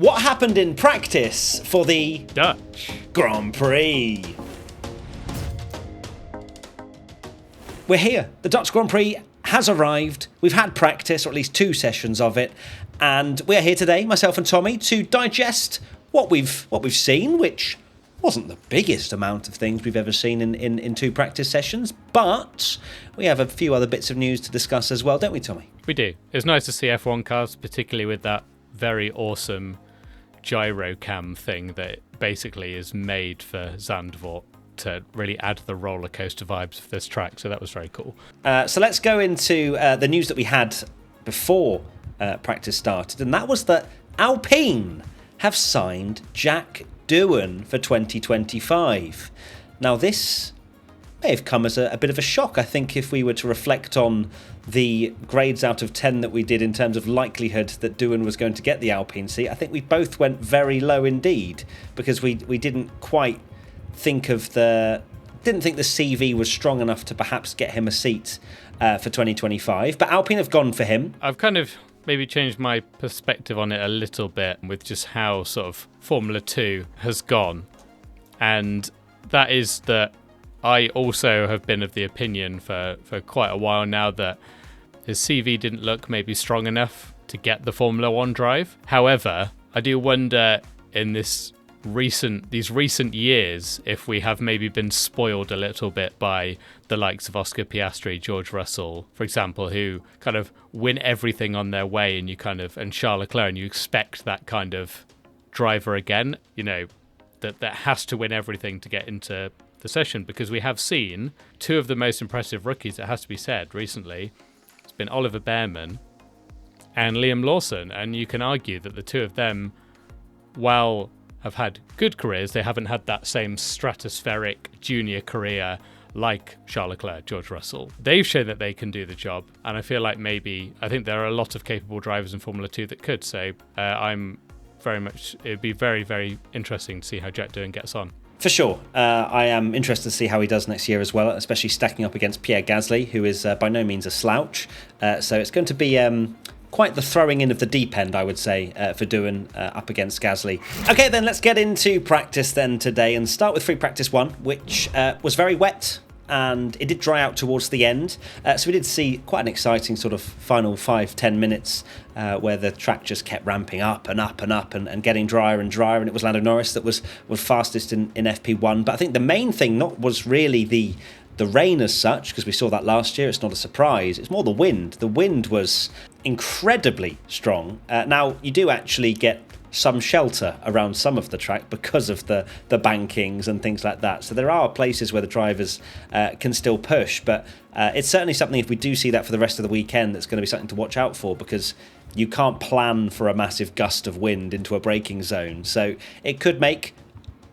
What happened in practice for the Dutch Grand Prix? We're here. The Dutch Grand Prix has arrived. We've had practice, or at least 2 sessions of it, and we're here today, myself and Tommy, to digest what we've seen, which wasn't the biggest amount of things we've ever seen in 2 practice sessions, but we have a few other bits of news to discuss as well, don't we, Tommy? We do. It's nice to see F1 cars, particularly with that very awesome gyro cam thing that basically is made for Zandvoort to really add the roller coaster vibes of this track. So that was very cool. So let's go into the news that we had before practice started, and that was that Alpine have signed Jack Doohan for 2025. Now this may have come as a bit of a shock, I think, if we were to reflect on the grades out of 10 that we did in terms of likelihood that Doohan was going to get the Alpine seat. I think we both went very low indeed, because we didn't quite think the CV was strong enough to perhaps get him a seat for 2025. But Alpine have gone for him. I've kind of maybe changed my perspective on it a little bit with just how sort of Formula 2 has gone. And that is that I also have been of the opinion for quite a while now that his CV didn't look maybe strong enough to get the Formula 1 drive. However, I do wonder in these recent years if we have maybe been spoiled a little bit by the likes of Oscar Piastri, George Russell, for example, who kind of win everything on their way, and Charles Leclerc, and you expect that kind of driver again, that has to win everything to get into the session, because we have seen 2 of the most impressive rookies, it has to be said, recently. It's been Oliver Bearman and Liam Lawson, and you can argue that the 2 of them, while have had good careers, they haven't had that same stratospheric junior career like Charles Leclerc, George Russell. They've shown that they can do the job, and I feel like I think there are a lot of capable drivers in Formula 2 that could, so it'd be very, very interesting to see how Jack Doohan gets on. For sure. I am interested to see how he does next year as well, especially stacking up against Pierre Gasly, who is by no means a slouch. So it's going to be quite the throwing in of the deep end, I would say, for Doohan up against Gasly. Okay, then let's get into practice then today and start with free practice 1, which was very wet. And it did dry out towards the end. So we did see quite an exciting sort of final 5-10 minutes where the track just kept ramping up and up and up and getting drier and drier. And it was Lando Norris that was fastest in FP1. But I think the main thing was really the rain as such, because we saw that last year. It's not a surprise. It's more the wind. The wind was incredibly strong. Now, you do actually get some shelter around some of the track because of the bankings and things like that. So there are places where the drivers can still push, but it's certainly something, if we do see that for the rest of the weekend, that's going to be something to watch out for, because you can't plan for a massive gust of wind into a braking zone. So it could make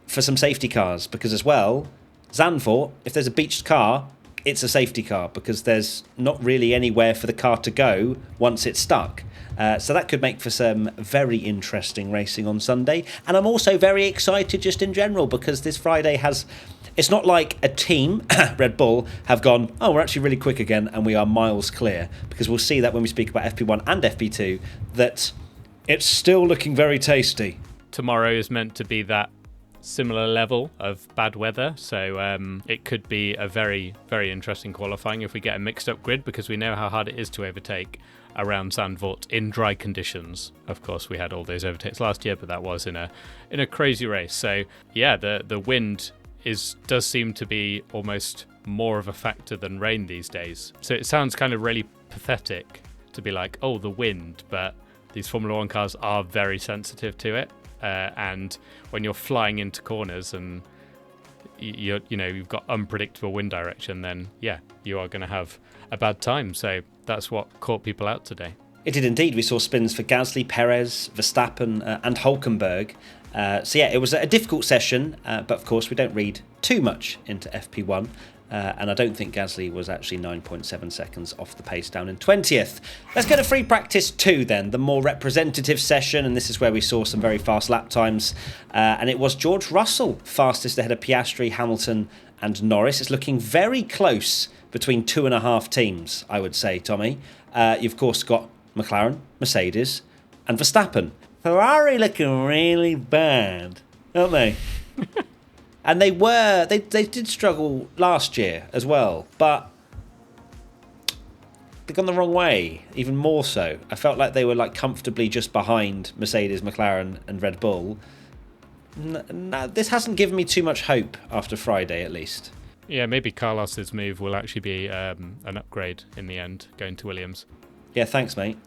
for some safety cars, because as well, Zandvoort, if there's a beached car, it's a safety car, because there's not really anywhere for the car to go once it's stuck. So that could make for some very interesting racing on Sunday. And I'm also very excited just in general, because this Friday it's not like a team, Red Bull, have gone, oh, we're actually really quick again and we are miles clear. Because we'll see that when we speak about FP1 and FP2, that it's still looking very tasty. Tomorrow is meant to be that similar level of bad weather, so it could be a very, very interesting qualifying if we get a mixed up grid, because we know how hard it is to overtake around Zandvoort in dry conditions. Of course, we had all those overtakes last year, but that was in a crazy race. So yeah, the wind does seem to be almost more of a factor than rain these days. So it sounds kind of really pathetic to be like, oh, the wind, but these Formula 1 cars are very sensitive to it. And when you're flying into corners and you've got unpredictable wind direction, then yeah, you are going to have a bad time. So that's what caught people out today. It did indeed. We saw spins for Gasly, Perez, Verstappen and Hulkenberg. So yeah, it was a difficult session, but of course we don't read too much into FP1. And I don't think Gasly was actually 9.7 seconds off the pace down in 20th. Let's go to free practice 2 then, the more representative session, and this is where we saw some very fast lap times. And it was George Russell fastest ahead of Piastri, Hamilton and Norris. It's looking very close between 2.5 teams, I would say, Tommy. You've of course got McLaren, Mercedes and Verstappen. Ferrari looking really bad, aren't they? And they did struggle last year as well, but they've gone the wrong way, even more so. I felt like they were like comfortably just behind Mercedes, McLaren and Red Bull. No, this hasn't given me too much hope after Friday, at least. Yeah, maybe Carlos's move will actually be an upgrade in the end, going to Williams. Yeah, thanks, mate.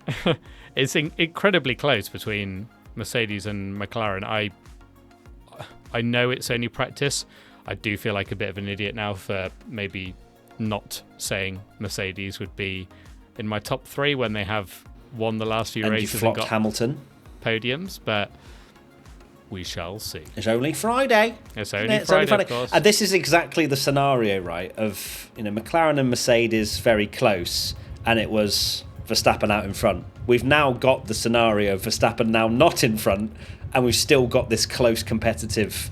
It's incredibly close between Mercedes and McLaren. I know it's only practice. I do feel like a bit of an idiot now for maybe not saying Mercedes would be in my top 3 when they have won the last few races and got Hamilton podiums, but we shall see. It's only Friday. It's only Friday, of course. And this is exactly the scenario, right, of McLaren and Mercedes very close, and it was Verstappen out in front. We've now got the scenario of Verstappen now not in front, and we've still got this close competitive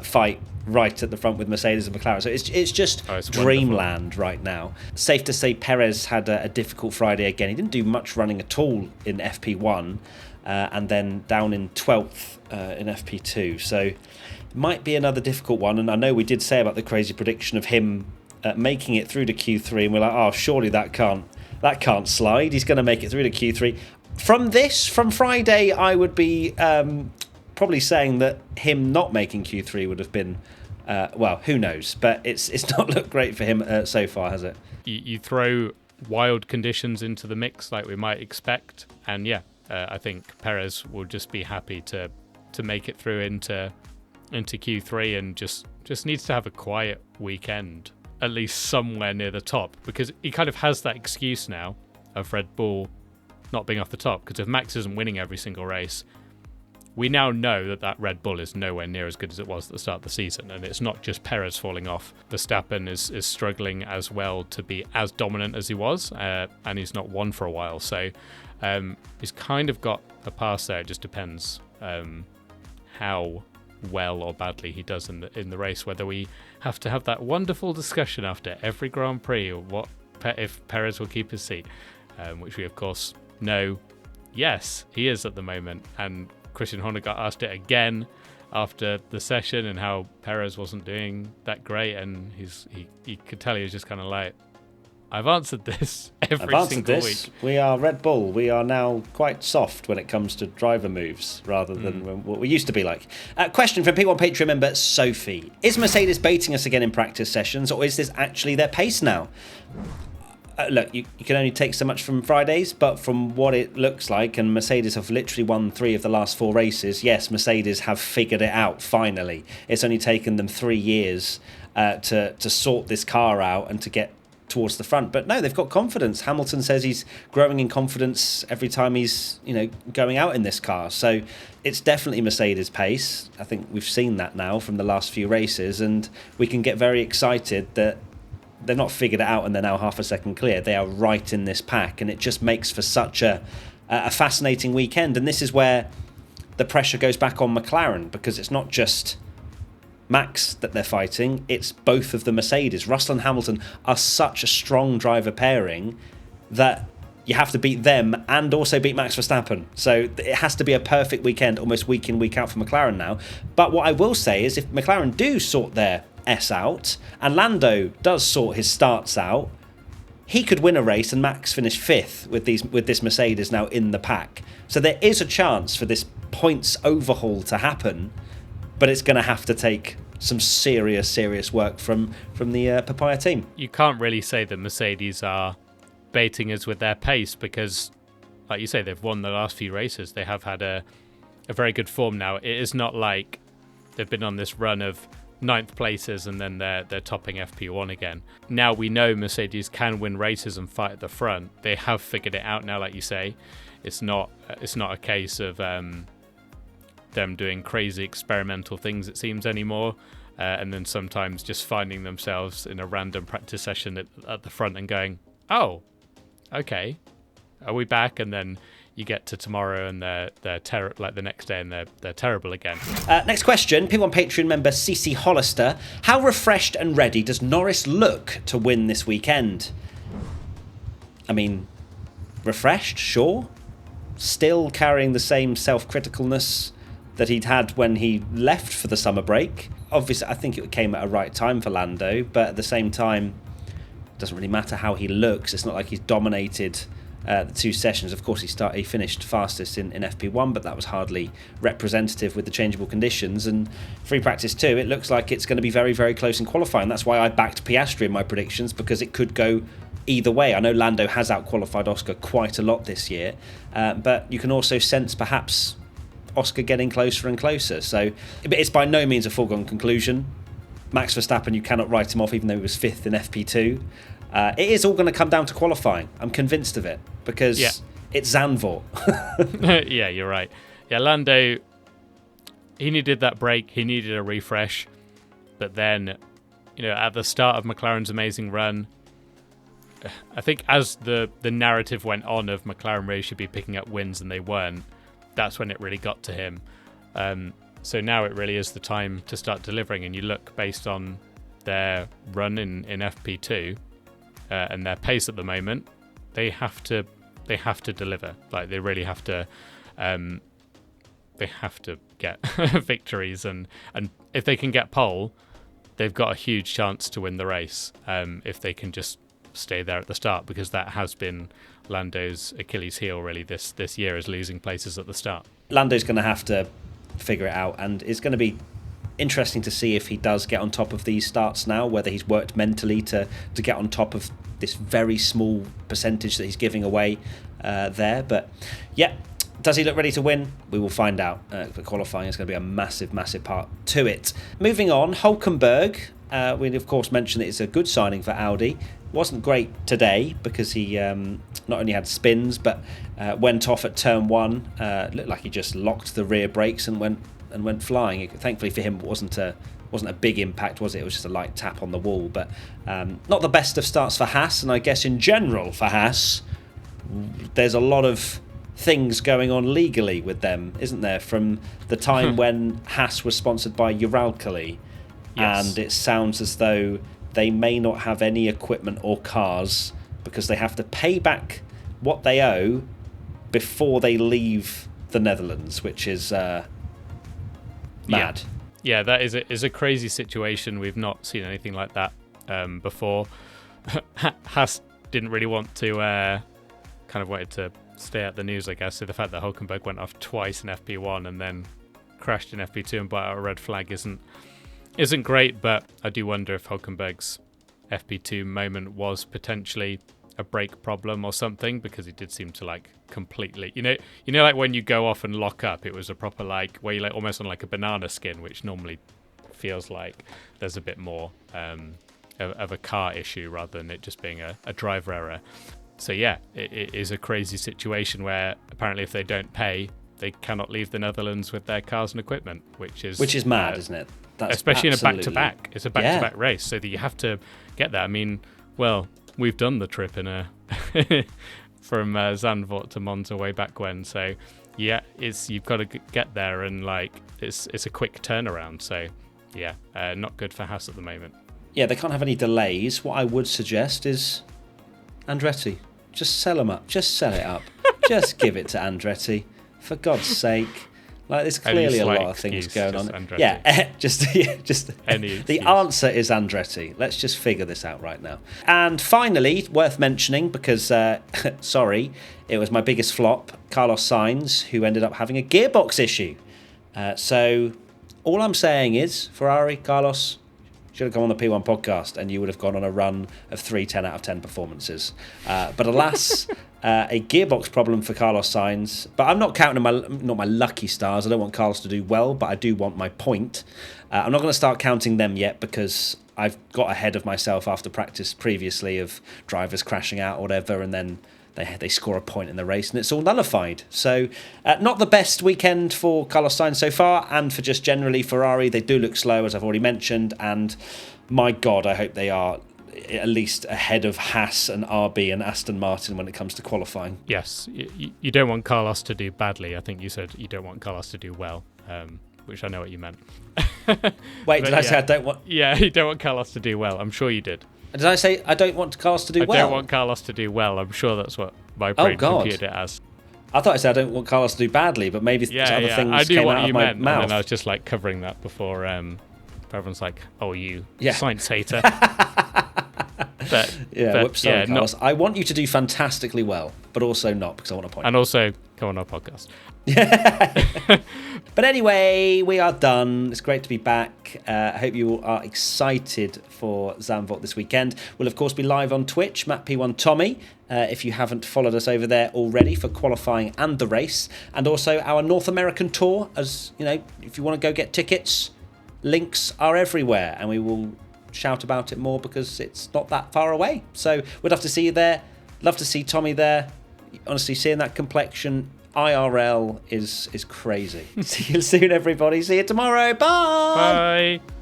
fight right at the front with Mercedes and McLaren. So it's just dreamland right now. Safe to say Perez had a difficult Friday again. He didn't do much running at all in FP1, and then down in 12th in FP2. So it might be another difficult one. And I know we did say about the crazy prediction of him making it through to Q3, and we're like, oh, surely that can't slide. He's going to make it through to Q3. From Friday, I would be probably saying that him not making Q3 would have been, well, who knows? But it's not looked great for him so far, has it? You throw wild conditions into the mix like we might expect, and I think Perez will just be happy to make it through into Q3 and just needs to have a quiet weekend, at least somewhere near the top, because he kind of has that excuse now of Red Bull not being off the top, because if Max isn't winning every single race, we now know that Red Bull is nowhere near as good as it was at the start of the season, and it's not just Perez falling off. Verstappen is struggling as well to be as dominant as he was, and he's not won for a while, so he's kind of got a pass there. It just depends how well or badly he does in the race, whether we have to have that wonderful discussion after every Grand Prix or if Perez will keep his seat, which we of course know yes he is at the moment. And Christian Horner got asked it again after the session and how Perez wasn't doing that great, and he could tell he was just kind of like, I've answered this every single week. We are Red Bull. We are now quite soft when it comes to driver moves, rather than what we used to be like. Question from P1 Patreon member Sophie. Is Mercedes baiting us again in practice sessions, or is this actually their pace now? Look, you can only take so much from Fridays, but from what it looks like, and Mercedes have literally won 3 of the last 4 races, yes, Mercedes have figured it out, finally. It's only taken them 3 years to sort this car out and to get towards the front. But no, they've got confidence. Hamilton says he's growing in confidence every time he's going out in this car. So it's definitely Mercedes pace. I think we've seen that now from the last few races, and we can get very excited that they've not figured it out and they're now half a second clear. They are right in this pack, and it just makes for such a fascinating weekend. And this is where the pressure goes back on McLaren, because it's not just Max that they're fighting, it's both of the Mercedes. Russell and Hamilton are such a strong driver pairing that you have to beat them and also beat Max Verstappen. So it has to be a perfect weekend, almost week in, week out for McLaren now. But what I will say is, if McLaren do sort their S out and Lando does sort his starts out, he could win a race and Max finish 5th with this Mercedes now in the pack. So there is a chance for this points overhaul to happen, but it's going to have to take some serious work from the Papaya team. You can't really say that Mercedes are baiting us with their pace, because, like you say, they've won the last few races. They have had a very good form now. It is not like they've been on this run of 9th places and then they're topping FP1 again. Now we know Mercedes can win races and fight at the front. They have figured it out now, like you say. It's not a case of them doing crazy experimental things, it seems, anymore, and then sometimes just finding themselves in a random practice session at the front and going, oh, okay, are we back? And then you get to tomorrow and they're like the next day and they're terrible again. Next question, P1 Patreon member CC Hollister. How refreshed and ready does Norris look to win this weekend? I mean, refreshed, sure. still carrying the same self-criticalness that he'd had when he left for the summer break. Obviously, I think it came at a right time for Lando, but at the same time, it doesn't really matter how he looks. It's not like he's dominated the 2 sessions. Of course, he finished fastest in FP1, but that was hardly representative with the changeable conditions. And free practice 2, it looks like it's going to be very, very close in qualifying. That's why I backed Piastri in my predictions, because it could go either way. I know Lando has outqualified Oscar quite a lot this year, but you can also sense perhaps Oscar getting closer and closer. So it's by no means a foregone conclusion. Max Verstappen, you cannot write him off, even though he was 5th in FP2. It is all going to come down to qualifying. I'm convinced of it, because it's Zandvoort. Yeah, you're right. Yeah, Lando, he needed that break. He needed a refresh. But then, at the start of McLaren's amazing run, I think as the narrative went on of McLaren really should be picking up wins and they weren't, that's when it really got to him. So now it really is the time to start delivering. And you look based on their run in FP2 and their pace at the moment, they have to deliver. Like, they really have to. They have to get victories, and if they can get pole, they've got a huge chance to win the race. If they can just stay there at the start, because that has been Lando's Achilles heel really this year, is losing places at the start. Lando's going to have to figure it out, and it's going to be interesting to see if he does get on top of these starts now, whether he's worked mentally to get on top of this very small percentage that he's giving away there. But yeah, does he look ready to win? We will find out. The qualifying is going to be a massive, massive part to it. Moving on, Hülkenberg. We of course mentioned that it's a good signing for Audi. Wasn't great today because he not only had spins but went off at turn 1. Looked like he just locked the rear brakes and went flying. Thankfully for him, it wasn't a big impact, was it? It was just a light tap on the wall. But not the best of starts for Haas, and I guess in general for Haas, there's a lot of things going on legally with them, isn't there? From the time when Haas was sponsored by Uralkali. Yes. And it sounds as though they may not have any equipment or cars because they have to pay back what they owe before they leave the Netherlands, which is mad. Yeah, that is a crazy situation. We've not seen anything like that before. Haas didn't really want to, kind of wanted to stay out the news, I guess. So the fact that Hülkenberg went off twice in FP1 and then crashed in FP2 and brought out a red flag isn't great, but I do wonder if Hülkenberg's FP2 moment was potentially a brake problem or something, because he did seem to like completely, like when you go off and lock up, it was a proper like where you like almost on like a banana skin, which normally feels like there's a bit more of a car issue rather than it just being a driver error. So yeah, it is a crazy situation where apparently if they don't pay, they cannot leave the Netherlands with their cars and equipment, which is mad, isn't it? That's especially absolutely in a back-to-back. It's a back-to-back race, so that you have to get there. I mean, well, we've done the trip in from Zandvoort to Monza way back when. So yeah, you've got to get there, and like it's a quick turnaround. So yeah, not good for Haas at the moment. Yeah, they can't have any delays. What I would suggest is Andretti. Just sell them up. Just sell it up. Just give it to Andretti, for God's sake. Like, there's clearly a lot of things going on. Andretti. Yeah, just any the answer is Andretti. Let's just figure this out right now. And finally, worth mentioning, because sorry, it was my biggest flop, Carlos Sainz, who ended up having a gearbox issue. So all I'm saying is, Ferrari, Carlos, should have come on the P1 podcast and you would have gone on a run of 3 10 out of 10 performances. But alas, a gearbox problem for Carlos Sainz. But I'm not counting not my lucky stars. I don't want Carlos to do well, but I do want my point. I'm not going to start counting them yet because I've got ahead of myself after practice previously of drivers crashing out or whatever, and then they score a point in the race and it's all nullified. So not the best weekend for Carlos Sainz so far, and for just generally Ferrari. They do look slow, as I've already mentioned, and my God, I hope they are at least ahead of Haas and RB and Aston Martin when it comes to qualifying. Yes, you don't want Carlos to do badly. I think you said you don't want Carlos to do well, which I know what you meant. Wait, did I say I don't want... Yeah, you don't want Carlos to do well. I'm sure you did. Did I say I don't want Carlos to do well? I don't want Carlos to do well. I'm sure that's what my brain computed it as. I thought I said I don't want Carlos to do badly, but maybe other things I knew came what out you of my meant, mouth. and then I was just like covering that before everyone's like, "Oh, you Yeah. science hater." Whoops, sorry, Carlos. I want you to do fantastically well, but also not because I want to point. And also come on our podcast. But anyway, we are done. It's great to be back. I hope you all are excited for Zandvoort this weekend. We'll, of course, be live on Twitch, Matt P1 Tommy, if you haven't followed us over there already for qualifying and the race. And also our North American tour, as you know, if you want to go get tickets, links are everywhere. And we will shout about it more because it's not that far away. So we'd love to see you there. Love to see Tommy there. Honestly, seeing that complexion IRL is crazy. See you soon, everybody. See you tomorrow. Bye. Bye.